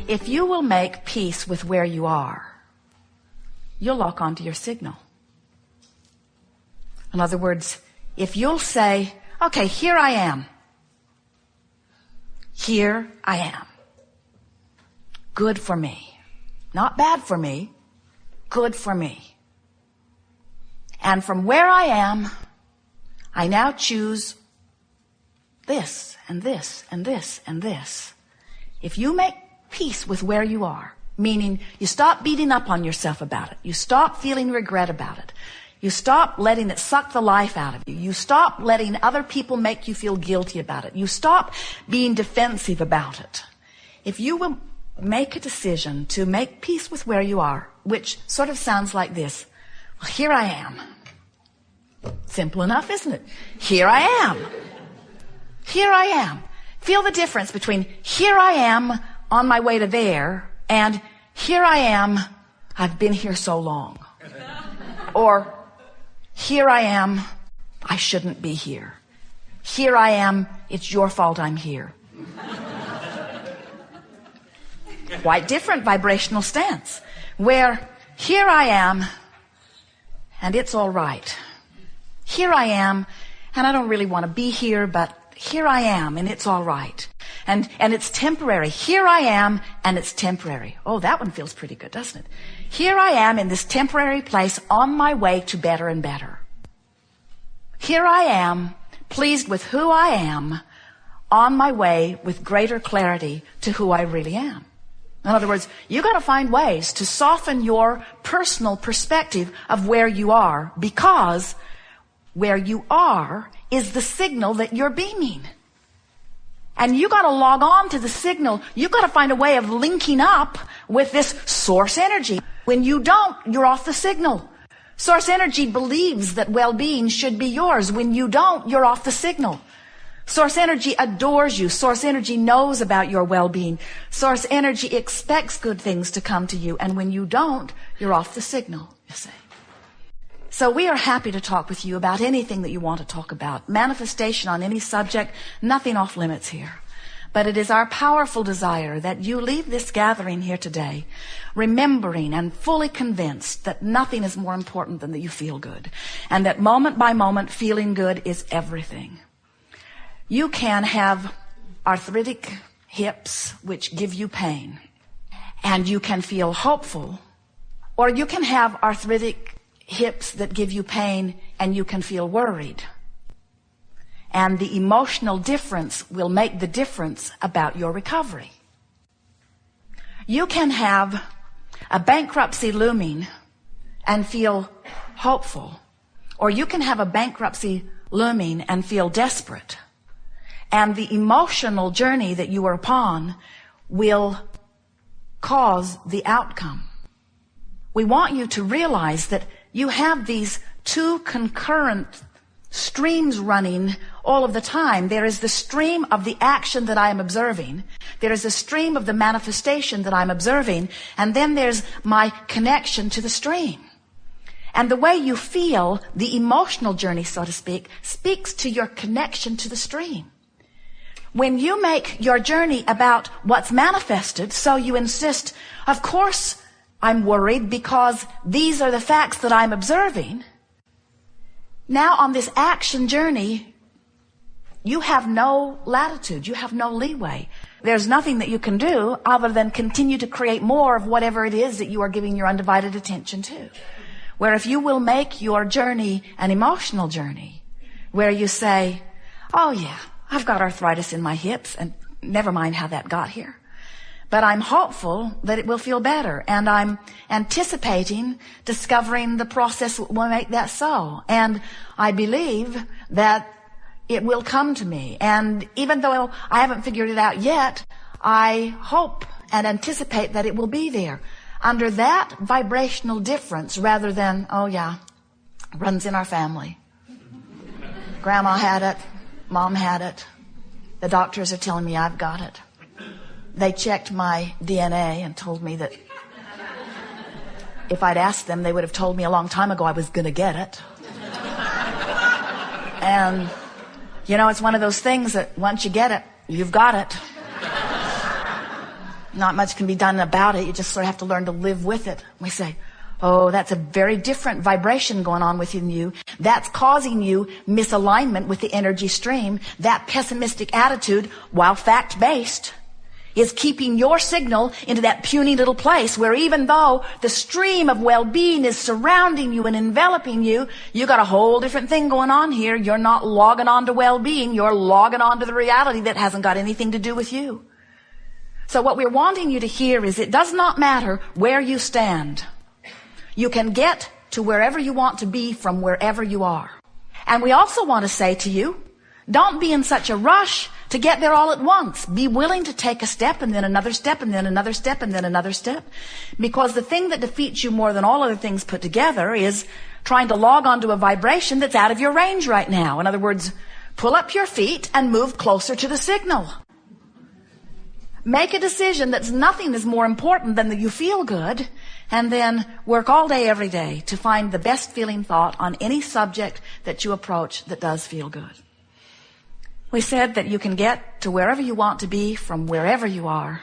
If you will make peace with where you are, you'll lock onto your signal. In other words, if you'll say, okay, here I am. Here I am. Good for me. Not bad for me. Good for me. And from where I am, I now choose this and this and this and this. If you make peace with where you are, meaning you stop beating up on yourself about it, you stop feeling regret about it, you stop letting it suck the life out of you, you stop letting other people make you feel guilty about it, you stop being defensive about it. If you will make a decision to make peace with where you are, which sort of sounds like this, well, here I am. Simple enough, isn't it? Here I am. Here I am. Feel the difference between here I am on my way to there and here I am, I've been here so long. Or here I am, I shouldn't be here. Here I am, it's your fault I'm here. Quite different vibrational stance. Where here I am and it's all right. Here I am and I don't really want to be here, but here I am and it's all right. And it's temporary. Here I am and it's temporary. Oh, that one feels pretty good, doesn't it? Here I am in this temporary place on my way to better and better. Here I am, pleased with who I am, on my way with greater clarity to who I really am. In other words, you got to find ways to soften your personal perspective of where you are, because where you are is the signal that you're beaming. And you got to log on to the signal. You got to find a way of linking up with this source energy. When you don't, you're off the signal. Source energy believes that well-being should be yours. When you don't, you're off the signal. Source energy adores you. Source energy knows about your well-being. Source energy expects good things to come to you. And when you don't, you're off the signal, you see. So we are happy to talk with you about anything that you want to talk about. Manifestation on any subject, nothing off limits here. But it is our powerful desire that you leave this gathering here today remembering and fully convinced that nothing is more important than that you feel good. And that moment by moment, feeling good is everything. You can have arthritic hips which give you pain, and you can feel hopeful, or you can have arthritic hips that give you pain and you can feel worried. And the emotional difference will make the difference about your recovery. You can have a bankruptcy looming and feel hopeful, or you can have a bankruptcy looming and feel desperate. And the emotional journey that you are upon will cause the outcome. We want you to realize that you have these two concurrent streams running all of the time. There is the stream of the action that I am observing. There is a stream of the manifestation that I'm observing. And then there's my connection to the stream. And the way you feel, the emotional journey, so to speak, speaks to your connection to the stream. When you make your journey about what's manifested, so you insist, of course, I'm worried because these are the facts that I'm observing. Now on this action journey, you have no latitude. You have no leeway. There's nothing that you can do other than continue to create more of whatever it is that you are giving your undivided attention to. Where if you will make your journey an emotional journey, where you say, oh yeah, I've got arthritis in my hips, and never mind how that got here. But I'm hopeful that it will feel better, and I'm anticipating discovering the process that will make that so. And I believe that it will come to me. And even though I haven't figured it out yet, I hope and anticipate that it will be there. Under that vibrational difference, rather than, oh yeah, runs in our family. Grandma had it. Mom had it. The doctors are telling me I've got it. They checked my DNA and told me that if I'd asked them, they would have told me a long time ago I was going to get it. And, you know, it's one of those things that once you get it, you've got it. Not much can be done about it. You just sort of have to learn to live with it. We say, oh, that's a very different vibration going on within you. That's causing you misalignment with the energy stream. That pessimistic attitude, while fact-based, is keeping your signal into that puny little place where even though the stream of well-being is surrounding you and enveloping you, you got a whole different thing going on here. You're not logging on to well-being. You're logging on to the reality that hasn't got anything to do with you. So what we're wanting you to hear is it does not matter where you stand. You can get to wherever you want to be from wherever you are. And we also want to say to you, don't be in such a rush to get there all at once. Be willing to take a step and then another step and then another step and then another step. Because the thing that defeats you more than all other things put together is trying to log onto a vibration that's out of your range right now. In other words, pull up your feet and move closer to the signal. Make a decision that's nothing is more important than that you feel good, and then work all day, every day to find the best feeling thought on any subject that you approach that does feel good. We said that you can get to wherever you want to be from wherever you are.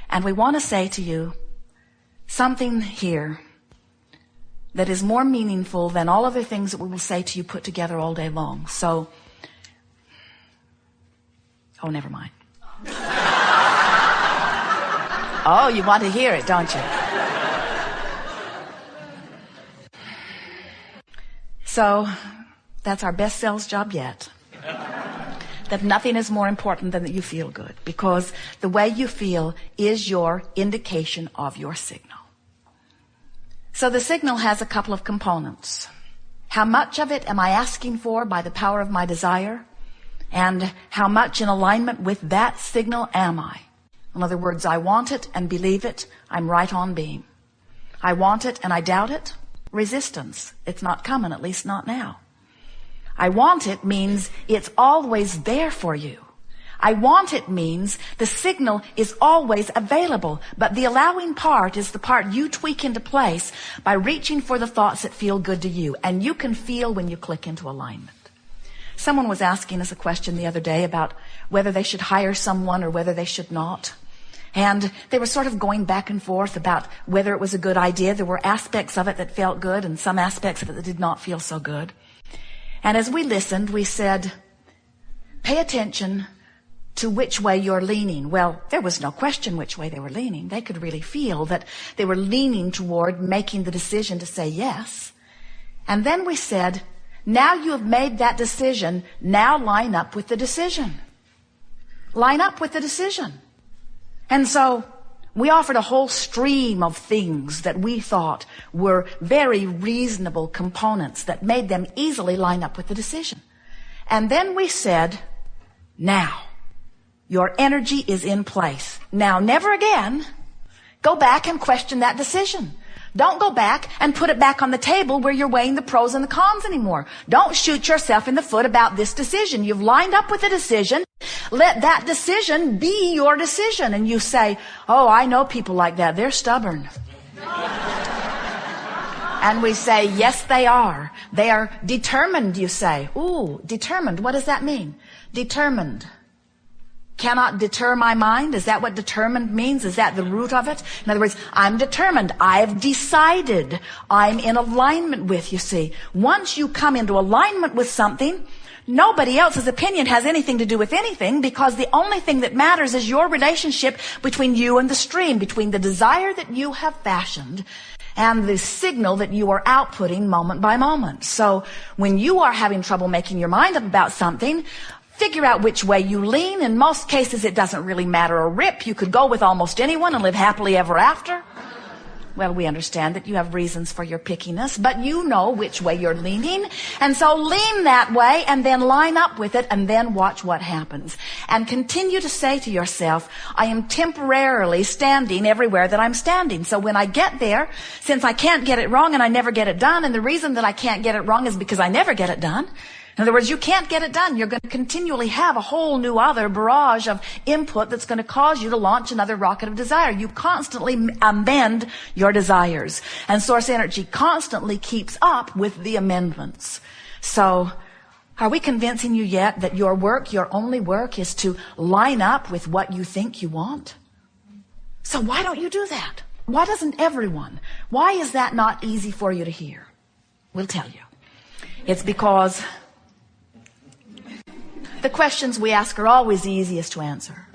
And we want to say to you something here that is more meaningful than all other things that we will say to you put together all day long. So, oh, never mind. Oh, you want to hear it, don't you? So, that's our best sales job yet. That nothing is more important than that you feel good, because the way you feel is your indication of your signal. So the signal has a couple of components. How much of it am I asking for by the power of my desire? And how much in alignment with that signal am I? In other words, I want it and believe it, I'm right on beam. I want it and I doubt it, resistance. It's not coming, at least not now. I want it means it's always there for you. I want it means the signal is always available, but the allowing part is the part you tweak into place by reaching for the thoughts that feel good to you, and you can feel when you click into alignment. Someone was asking us a question the other day about whether they should hire someone or whether they should not. And they were sort of going back and forth about whether it was a good idea. There were aspects of it that felt good and some aspects of it that did not feel so good. And as we listened, we said, pay attention to which way you're leaning. Well, there was no question which way they were leaning. They could really feel that they were leaning toward making the decision to say yes. And then we said, now you have made that decision, now line up with the decision. Line up with the decision. And so we offered a whole stream of things that we thought were very reasonable components that made them easily line up with the decision. And then we said, now, your energy is in place. Now, never again go back and question that decision. Don't go back and put it back on the table where you're weighing the pros and the cons anymore. Don't shoot yourself in the foot about this decision. You've lined up with the decision. Let that decision be your decision. And you say, oh, I know people like that. They're stubborn. And we say, yes, they are. They are determined, you say. Ooh, determined. What does that mean? Determined. Cannot deter my mind? Is that what determined means? Is that the root of it? In other words, I'm determined. I've decided. I'm in alignment with, you see. Once you come into alignment with something, nobody else's opinion has anything to do with anything, because the only thing that matters is your relationship between you and the stream, between the desire that you have fashioned and the signal that you are outputting moment by moment. So when you are having trouble making your mind up about something, figure out which way you lean. In most cases, it doesn't really matter a rip. You could go with almost anyone and live happily ever after. Well, we understand that you have reasons for your pickiness, but you know which way you're leaning. And so lean that way and then line up with it and then watch what happens. And continue to say to yourself, I am temporarily standing everywhere that I'm standing. So when I get there, since I can't get it wrong and I never get it done, and the reason that I can't get it wrong is because I never get it done. In other words, you can't get it done. You're going to continually have a whole new other barrage of input that's going to cause you to launch another rocket of desire. You constantly amend your desires. And source energy constantly keeps up with the amendments. So, are we convincing you yet that your work, your only work, is to line up with what you think you want? So why don't you do that? Why doesn't everyone? Why is that not easy for you to hear? We'll tell you. It's because the questions we ask are always the easiest to answer.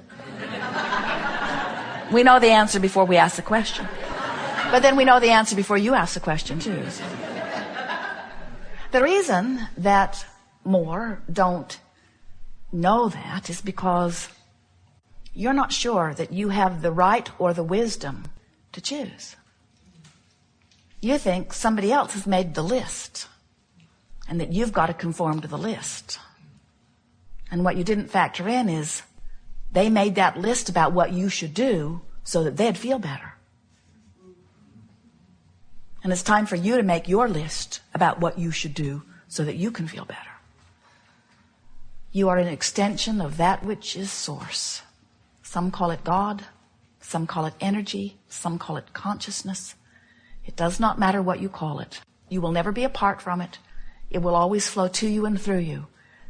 We know the answer before we ask the question. But then we know the answer before you ask the question too. The reason that more don't know that is because you're not sure that you have the right or the wisdom to choose. You think somebody else has made the list and that you've got to conform to the list. And what you didn't factor in is they made that list about what you should do so that they'd feel better. And it's time for you to make your list about what you should do so that you can feel better. You are an extension of that which is source. Some call it God, some call it energy, some call it consciousness. It does not matter what you call it. You will never be apart from it. It will always flow to you and through you.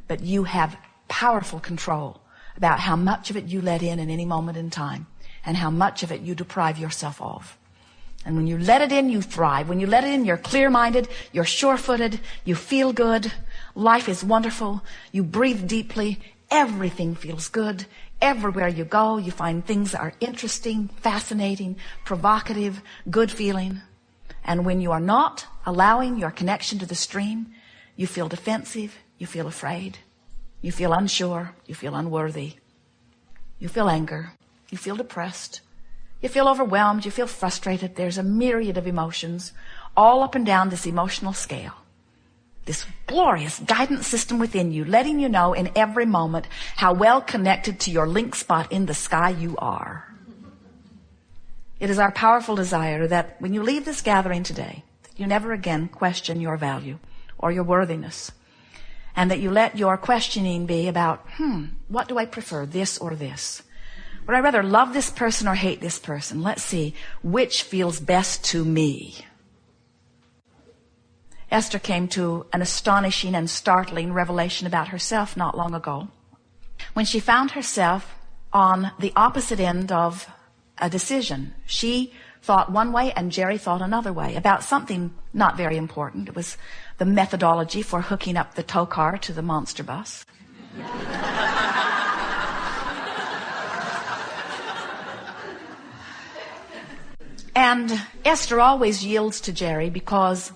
But you have powerful control about how much of it you let in any moment in time and how much of it you deprive yourself of. And when you let it in, you thrive. When you let it in, you're clear-minded, you're sure-footed, you feel good, life is wonderful, you breathe deeply, everything feels good. Everywhere you go, you find things that are interesting, fascinating, provocative, good feeling. And when you are not allowing your connection to the stream, you feel defensive, you feel afraid, you feel unsure, you feel unworthy, you feel anger, you feel depressed, you feel overwhelmed, you feel frustrated. There's a myriad of emotions all up and down this emotional scale. This glorious guidance system within you, letting you know in every moment how well connected to your link spot in the sky you are. It is our powerful desire that when you leave this gathering today, that you never again question your value or your worthiness, and that you let your questioning be about, what do I prefer, this or this? Would I rather love this person or hate this person? Let's see which feels best to me. Esther came to an astonishing and startling revelation about herself not long ago, when she found herself on the opposite end of a decision. She thought one way and Jerry thought another way about something not very important. It was the methodology for hooking up the tow car to the monster bus. And Esther always yields to Jerry because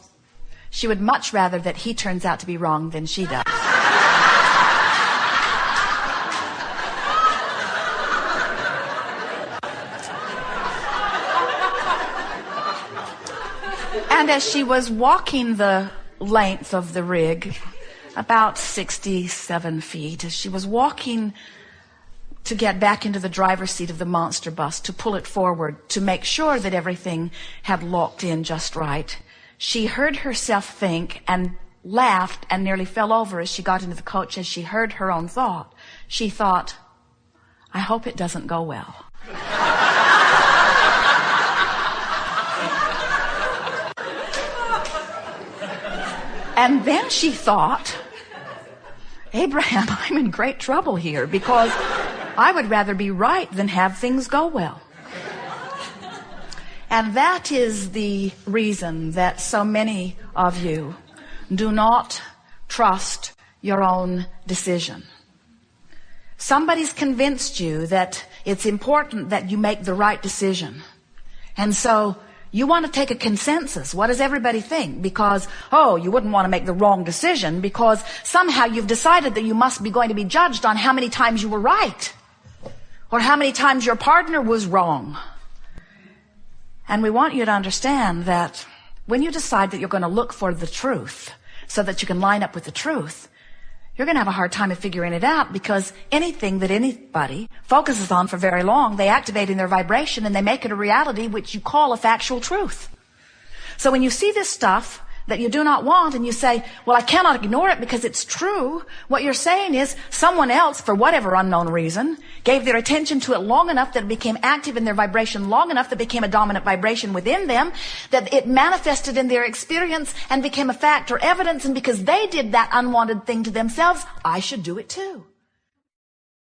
she would much rather that he turns out to be wrong than she does. And as she was walking the length of the rig, about 67 feet, as she was walking to get back into the driver's seat of the monster bus, to pull it forward, to make sure that everything had locked in just right, she heard herself think and laughed and nearly fell over as she got into the coach as she heard her own thought. She thought, I hope it doesn't go well. And then she thought, Abraham, I'm in great trouble here because I would rather be right than have things go well. And that is the reason that so many of you do not trust your own decision. Somebody's convinced you that it's important that you make the right decision. And so you want to take a consensus. What does everybody think? Because, you wouldn't want to make the wrong decision because somehow you've decided that you must be going to be judged on how many times you were right or how many times your partner was wrong. And we want you to understand that when you decide that you're going to look for the truth so that you can line up with the truth, you're going to have a hard time of figuring it out because anything that anybody focuses on for very long, they activate in their vibration and they make it a reality which you call a factual truth. So when you see this stuff that you do not want and you say, well, I cannot ignore it because it's true, what you're saying is someone else, for whatever unknown reason, gave their attention to it long enough that it became active in their vibration, long enough that it became a dominant vibration within them, that it manifested in their experience and became a fact or evidence, and because they did that unwanted thing to themselves, I should do it too.